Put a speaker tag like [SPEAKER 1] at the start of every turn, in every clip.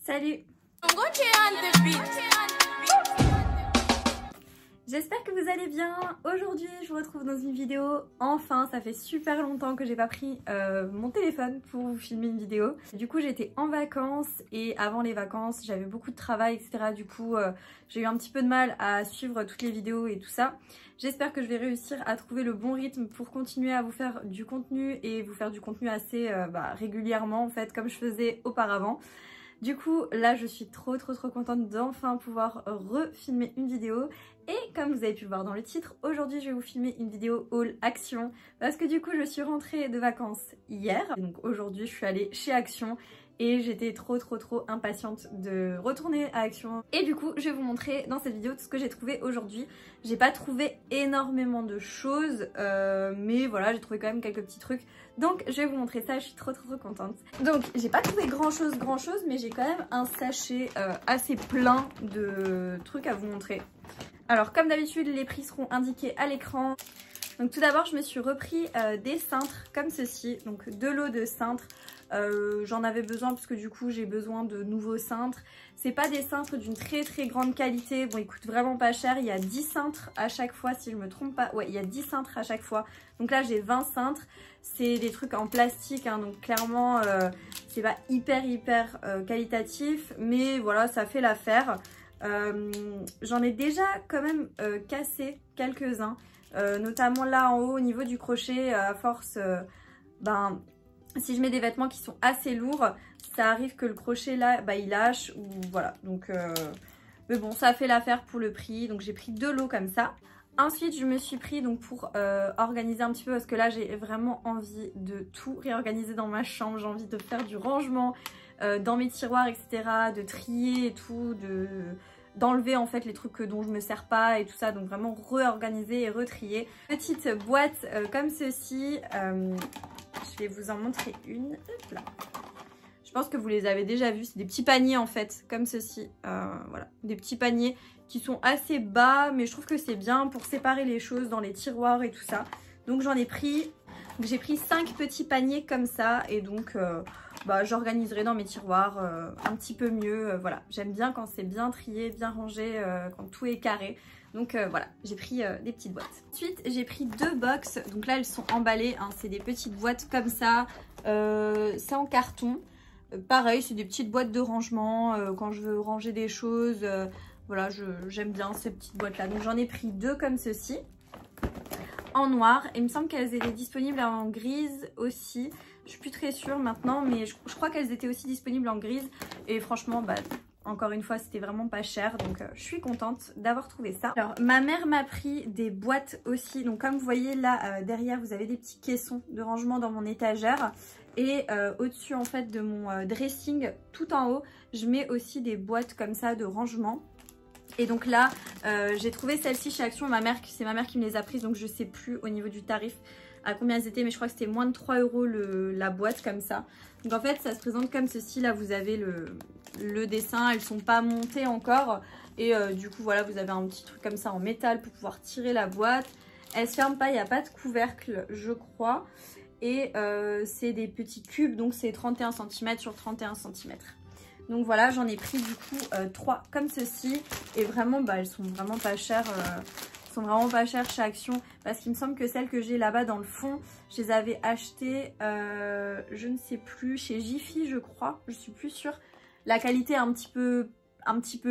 [SPEAKER 1] Salut! J'espère que vous allez bien. Aujourd'hui je vous retrouve dans une vidéo. Enfin, ça fait super longtemps que j'ai pas pris mon téléphone pour vous filmer une vidéo. Du coup j'étais en vacances et avant les vacances j'avais beaucoup de travail, etc. Du coup j'ai eu un petit peu de mal à suivre toutes les vidéos et tout ça. J'espère que je vais réussir à trouver le bon rythme pour continuer à vous faire du contenu et vous faire du contenu assez régulièrement en fait, comme je faisais auparavant. Du coup là je suis trop contente d'enfin pouvoir refilmer une vidéo. Et comme vous avez pu le voir dans le titre, aujourd'hui je vais vous filmer une vidéo haul Action. Parce que du coup je suis rentrée de vacances hier. Donc aujourd'hui je suis allée chez Action. Et j'étais trop impatiente de retourner à Action. Et du coup je vais vous montrer dans cette vidéo tout ce que j'ai trouvé aujourd'hui. J'ai pas trouvé énormément de choses, mais voilà, j'ai trouvé quand même quelques petits trucs. Donc je vais vous montrer ça, je suis trop contente. Donc j'ai pas trouvé grand chose, mais j'ai quand même un sachet assez plein de trucs à vous montrer. Alors comme d'habitude les prix seront indiqués à l'écran. Donc tout d'abord je me suis repris des cintres comme ceci, donc 2 lots de cintres. J'en avais besoin parce que du coup j'ai besoin de nouveaux cintres. C'est pas des cintres d'une très grande qualité, bon ils coûtent vraiment pas cher. Il y a 10 cintres à chaque fois si je me trompe pas, ouais il y a 10 cintres à chaque fois. Donc là j'ai 20 cintres, c'est des trucs en plastique hein, donc clairement c'est pas hyper qualitatif, mais voilà ça fait l'affaire. J'en ai déjà quand même cassé quelques-uns, notamment là en haut au niveau du crochet. À force, si je mets des vêtements qui sont assez lourds, ça arrive que le crochet là il lâche ou voilà. Donc mais bon ça fait l'affaire pour le prix. Donc j'ai pris 2 lots comme ça. Ensuite je me suis pris donc pour organiser un petit peu, parce que là j'ai vraiment envie de tout réorganiser dans ma chambre. J'ai envie de faire du rangement dans mes tiroirs, etc., de trier et tout, d'enlever en fait les trucs dont je me sers pas et tout ça. Donc vraiment réorganiser et retrier. Petite boîte comme ceci, je vais vous en montrer une. Hop là. Je pense que vous les avez déjà vus, c'est des petits paniers en fait comme ceci. Voilà, des petits paniers qui sont assez bas, mais je trouve que c'est bien pour séparer les choses dans les tiroirs et tout ça. Donc j'en ai pris, j'ai pris 5 petits paniers comme ça, et donc j'organiserai dans mes tiroirs un petit peu mieux. Voilà, j'aime bien quand c'est bien trié, bien rangé, quand tout est carré. Donc voilà, j'ai pris des petites boîtes. Ensuite, j'ai pris 2 box. Donc là, elles sont emballées, hein, c'est des petites boîtes comme ça. C'est en carton. Pareil, c'est des petites boîtes de rangement quand je veux ranger des choses. Voilà, j'aime bien ces petites boîtes là. Donc j'en ai pris 2 comme ceci, en noir. Il me semble qu'elles étaient disponibles en grise aussi. Je suis plus très sûre maintenant, mais je crois qu'elles étaient aussi disponibles en grise. Et franchement, encore une fois, c'était vraiment pas cher. Donc je suis contente d'avoir trouvé ça. Alors ma mère m'a pris des boîtes aussi. Donc comme vous voyez là, derrière vous avez des petits caissons de rangement dans mon étagère. Et au-dessus en fait de mon dressing, tout en haut, je mets aussi des boîtes comme ça de rangement. Et donc là, j'ai trouvé celle-ci chez Action. C'est ma mère qui me les a prises, donc je sais plus au niveau du tarif à combien elles étaient, mais je crois que c'était moins de 3 € la boîte comme ça. Donc en fait, ça se présente comme ceci. Là, vous avez le dessin, elles sont pas montées encore. Et du coup, voilà, vous avez un petit truc comme ça en métal pour pouvoir tirer la boîte. Elle se ferme pas, il n'y a pas de couvercle, je crois. Et c'est des petits cubes, donc c'est 31 cm sur 31 cm. Donc voilà, j'en ai pris du coup 3 comme ceci. Et vraiment, elles sont vraiment pas chères. Chez Action. Parce qu'il me semble que celles que j'ai là-bas dans le fond, je les avais achetées, je ne sais plus, chez Jiffy je crois. Je suis plus sûre. La qualité est un petit peu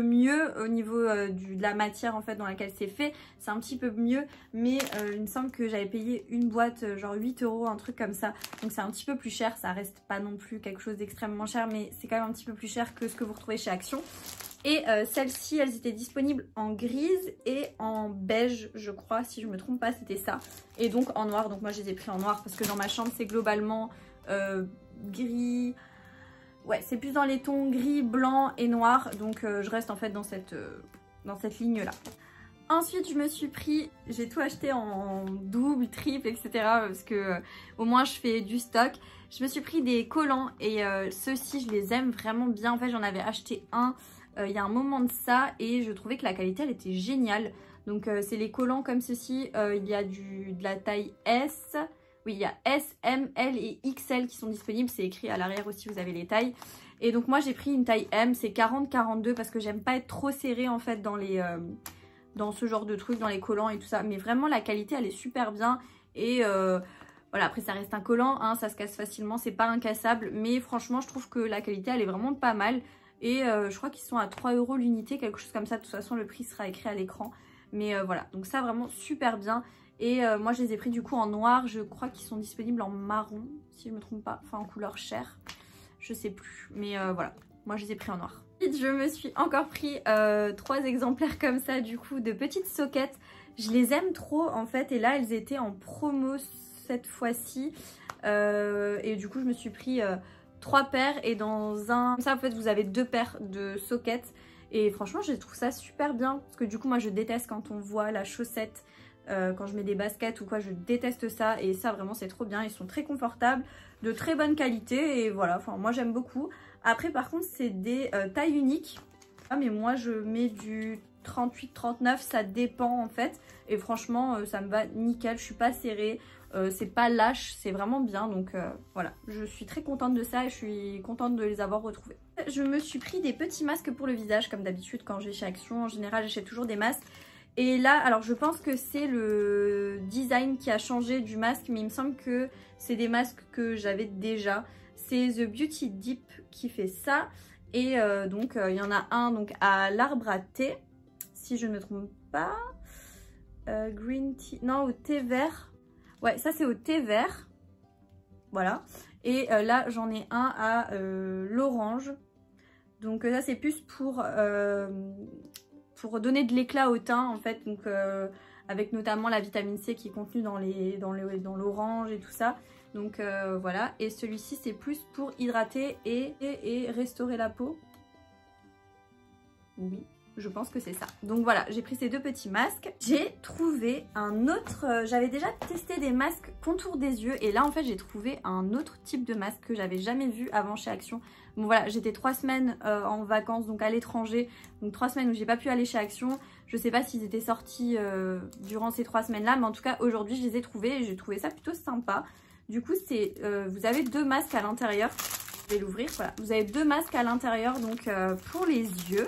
[SPEAKER 1] mieux au niveau de la matière en fait dans laquelle c'est fait. C'est un petit peu mieux. Mais il me semble que j'avais payé une boîte genre 8 €, un truc comme ça. Donc c'est un petit peu plus cher. Ça reste pas non plus quelque chose d'extrêmement cher, mais c'est quand même un petit peu plus cher que ce que vous retrouvez chez Action. Et celles-ci, elles étaient disponibles en grise et en beige, je crois, si je me trompe pas, c'était ça. Et donc en noir, donc moi je les ai pris en noir parce que dans ma chambre c'est globalement gris. Ouais, c'est plus dans les tons gris, blanc et noir, donc je reste en fait dans cette ligne-là. Ensuite, je me suis pris, j'ai tout acheté en double, triple, etc. parce que au moins je fais du stock. Je me suis pris des collants et ceux-ci, je les aime vraiment bien. En fait, j'en avais acheté un il y a un moment de ça et je trouvais que la qualité, elle était géniale. Donc, c'est les collants comme ceci. Il y a de la taille S. Oui, il y a S, M, L et XL qui sont disponibles. C'est écrit à l'arrière aussi, vous avez les tailles. Et donc moi j'ai pris une taille M, c'est 40-42 parce que j'aime pas être trop serrée en fait dans ce genre de trucs, dans les collants et tout ça. Mais vraiment la qualité elle est super bien. Et voilà, après ça reste un collant, hein, ça se casse facilement, c'est pas incassable. Mais franchement je trouve que la qualité elle est vraiment pas mal. Et je crois qu'ils sont à 3 € l'unité, quelque chose comme ça. De toute façon le prix sera écrit à l'écran. Mais voilà, donc ça vraiment super bien. Et moi je les ai pris du coup en noir, je crois qu'ils sont disponibles en marron, si je me trompe pas, enfin en couleur chair, je sais plus, mais voilà, moi je les ai pris en noir. Ensuite je me suis encore pris 3 exemplaires comme ça du coup de petites soquettes, je les aime trop en fait et là elles étaient en promo cette fois-ci et du coup je me suis pris 3 paires et dans un, comme ça en fait vous avez 2 paires de soquettes et franchement je trouve ça super bien parce que du coup moi je déteste quand on voit la chaussette. Quand je mets des baskets ou quoi, je déteste ça et ça vraiment c'est trop bien, ils sont très confortables, de très bonne qualité et voilà, enfin moi j'aime beaucoup. Après par contre c'est des tailles uniques, ah, mais moi je mets du 38-39, ça dépend en fait et franchement ça me va nickel, je suis pas serrée, c'est pas lâche, c'est vraiment bien donc voilà, je suis très contente de ça et je suis contente de les avoir retrouvés. Je me suis pris des petits masques pour le visage comme d'habitude quand je vais chez Action, en général j'achète toujours des masques. Et là, alors je pense que c'est le design qui a changé du masque, mais il me semble que c'est des masques que j'avais déjà. C'est The Beauty Dip qui fait ça. Et donc il y en a un donc à l'arbre à thé, si je ne me trompe pas. Green tea, non au thé vert. Ouais, ça c'est au thé vert. Voilà. Et là j'en ai un à l'orange. Donc ça c'est plus pour donner de l'éclat au teint en fait, donc avec notamment la vitamine C qui est contenue dans l'orange et tout ça. Donc voilà, et celui-ci c'est plus pour hydrater et restaurer la peau. Oui, je pense que c'est ça. Donc voilà, j'ai pris ces 2 petits masques. J'ai trouvé un autre, j'avais déjà testé des masques contour des yeux et là en fait j'ai trouvé un autre type de masque que j'avais jamais vu avant chez Action. Bon voilà, j'étais 3 semaines en vacances donc à l'étranger, donc 3 semaines où j'ai pas pu aller chez Action. Je sais pas s'ils étaient sortis durant ces 3 semaines là, mais en tout cas aujourd'hui je les ai trouvés et j'ai trouvé ça plutôt sympa. Du coup c'est, vous avez 2 masques à l'intérieur, je vais l'ouvrir, voilà. Vous avez 2 masques à l'intérieur donc pour les yeux.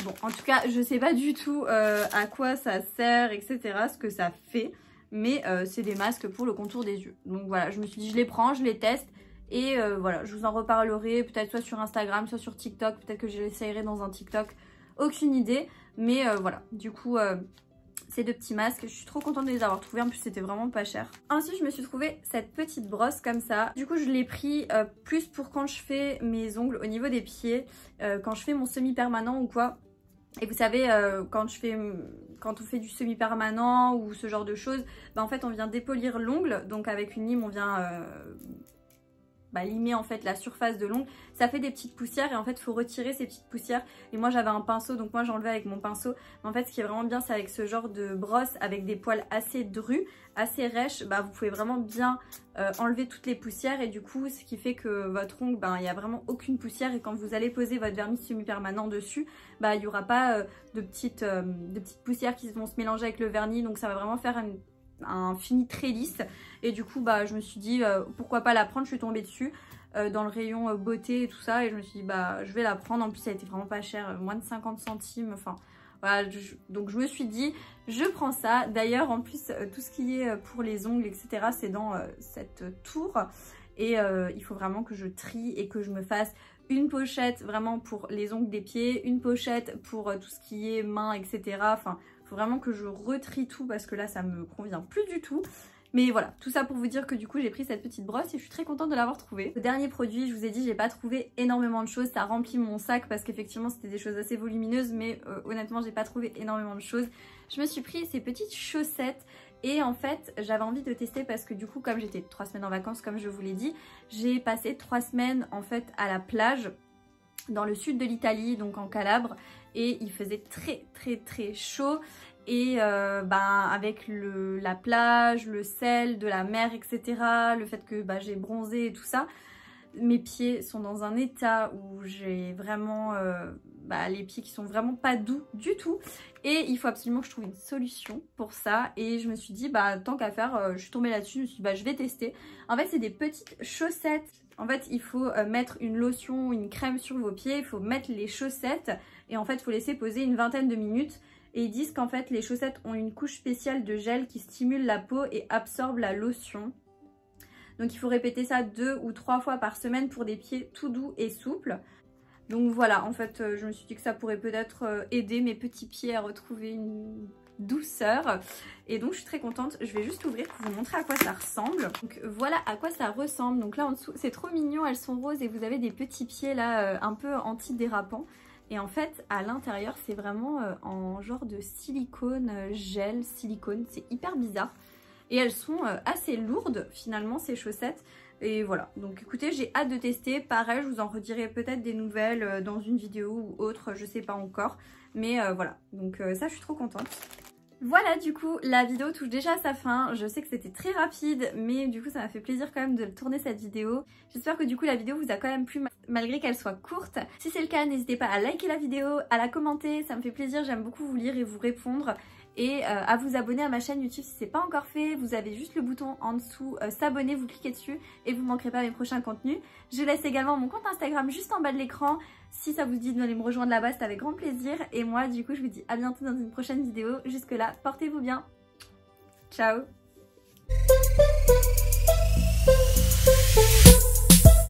[SPEAKER 1] Bon, en tout cas, je sais pas du tout à quoi ça sert, etc., ce que ça fait, mais c'est des masques pour le contour des yeux. Donc voilà, je me suis dit, je les prends, je les teste, et voilà, je vous en reparlerai, peut-être soit sur Instagram, soit sur TikTok, peut-être que je l'essayerai dans un TikTok, aucune idée, mais voilà, du coup, ces 2 petits masques, je suis trop contente de les avoir trouvés, en plus c'était vraiment pas cher. Ensuite, je me suis trouvé cette petite brosse comme ça, du coup je l'ai pris plus pour quand je fais mes ongles au niveau des pieds, quand je fais mon semi-permanent ou quoi. Et vous savez, quand on fait du semi-permanent ou ce genre de choses, bah en fait on vient dépolir l'ongle, donc avec une lime on vient limer en fait la surface de l'ongle. Ça fait des petites poussières et en fait il faut retirer ces petites poussières. Et moi j'avais un pinceau donc moi j'enlevais avec mon pinceau. Mais en fait ce qui est vraiment bien c'est avec ce genre de brosse avec des poils assez drus, assez rêches, bah vous pouvez vraiment bien enlever toutes les poussières et du coup ce qui fait que votre ongle, il n'y a vraiment aucune poussière et quand vous allez poser votre vernis semi-permanent dessus, bah il n'y aura pas de petites poussières qui vont se mélanger avec le vernis, donc ça va vraiment faire un fini très lisse. Et du coup bah je me suis dit pourquoi pas la prendre, je suis tombée dessus dans le rayon beauté et tout ça et je me suis dit bah je vais la prendre, en plus ça a été vraiment pas cher, moins de 50 centimes, enfin voilà, donc je me suis dit je prends ça. D'ailleurs en plus tout ce qui est pour les ongles etc c'est dans cette tour et il faut vraiment que je trie et que je me fasse une pochette vraiment pour les ongles des pieds, une pochette pour tout ce qui est mains etc, enfin faut vraiment que je retrie tout parce que là ça me convient plus du tout. Mais voilà, tout ça pour vous dire que du coup j'ai pris cette petite brosse et je suis très contente de l'avoir trouvée. Le dernier produit, je vous ai dit, j'ai pas trouvé énormément de choses, ça remplit mon sac parce qu'effectivement c'était des choses assez volumineuses, mais honnêtement j'ai pas trouvé énormément de choses. Je me suis pris ces petites chaussettes et en fait j'avais envie de tester parce que du coup comme j'étais 3 semaines en vacances comme je vous l'ai dit, j'ai passé 3 semaines en fait à la plage dans le sud de l'Italie, donc en Calabre, et il faisait très chaud. Et avec la plage, le sel de la mer, etc., le fait que j'ai bronzé et tout ça, mes pieds sont dans un état où j'ai vraiment les pieds qui sont vraiment pas doux du tout. Et il faut absolument que je trouve une solution pour ça. Et je me suis dit, tant qu'à faire, je suis tombée là-dessus, je me suis dit, je vais tester. En fait, c'est des petites chaussettes En fait, il faut mettre une lotion ou une crème sur vos pieds, il faut mettre les chaussettes et en fait, il faut laisser poser une vingtaine de minutes. Et ils disent qu'en fait, les chaussettes ont une couche spéciale de gel qui stimule la peau et absorbe la lotion. Donc il faut répéter ça 2 ou 3 fois par semaine pour des pieds tout doux et souples. Donc voilà, en fait, je me suis dit que ça pourrait peut-être aider mes petits pieds à retrouver une douceur. Et donc je suis très contente. Je vais juste ouvrir pour vous montrer à quoi ça ressemble. Donc voilà à quoi ça ressemble. Donc là en dessous, c'est trop mignon, elles sont roses et vous avez des petits pieds là un peu anti-dérapants. Et en fait, à l'intérieur, c'est vraiment en genre de silicone, gel, silicone. C'est hyper bizarre. Et elles sont assez lourdes, finalement, ces chaussettes. Et voilà. Donc écoutez, j'ai hâte de tester. Pareil, je vous en redirai peut-être des nouvelles dans une vidéo ou autre. Je sais pas encore. Mais voilà. Donc ça, je suis trop contente. Voilà, du coup, la vidéo touche déjà à sa fin. Je sais que c'était très rapide, mais du coup, ça m'a fait plaisir quand même de tourner cette vidéo. J'espère que du coup, la vidéo vous a quand même plu, malgré qu'elle soit courte. Si c'est le cas, n'hésitez pas à liker la vidéo, à la commenter, ça me fait plaisir. J'aime beaucoup vous lire et vous répondre. Et à vous abonner à ma chaîne YouTube si c'est pas encore fait. Vous avez juste le bouton en dessous s'abonner, vous cliquez dessus et vous ne manquerez pas mes prochains contenus. Je laisse également mon compte Instagram juste en bas de l'écran. Si ça vous dit d'aller me rejoindre là-bas, c'est avec grand plaisir. Et moi du coup je vous dis à bientôt dans une prochaine vidéo. Jusque là, portez-vous bien. Ciao.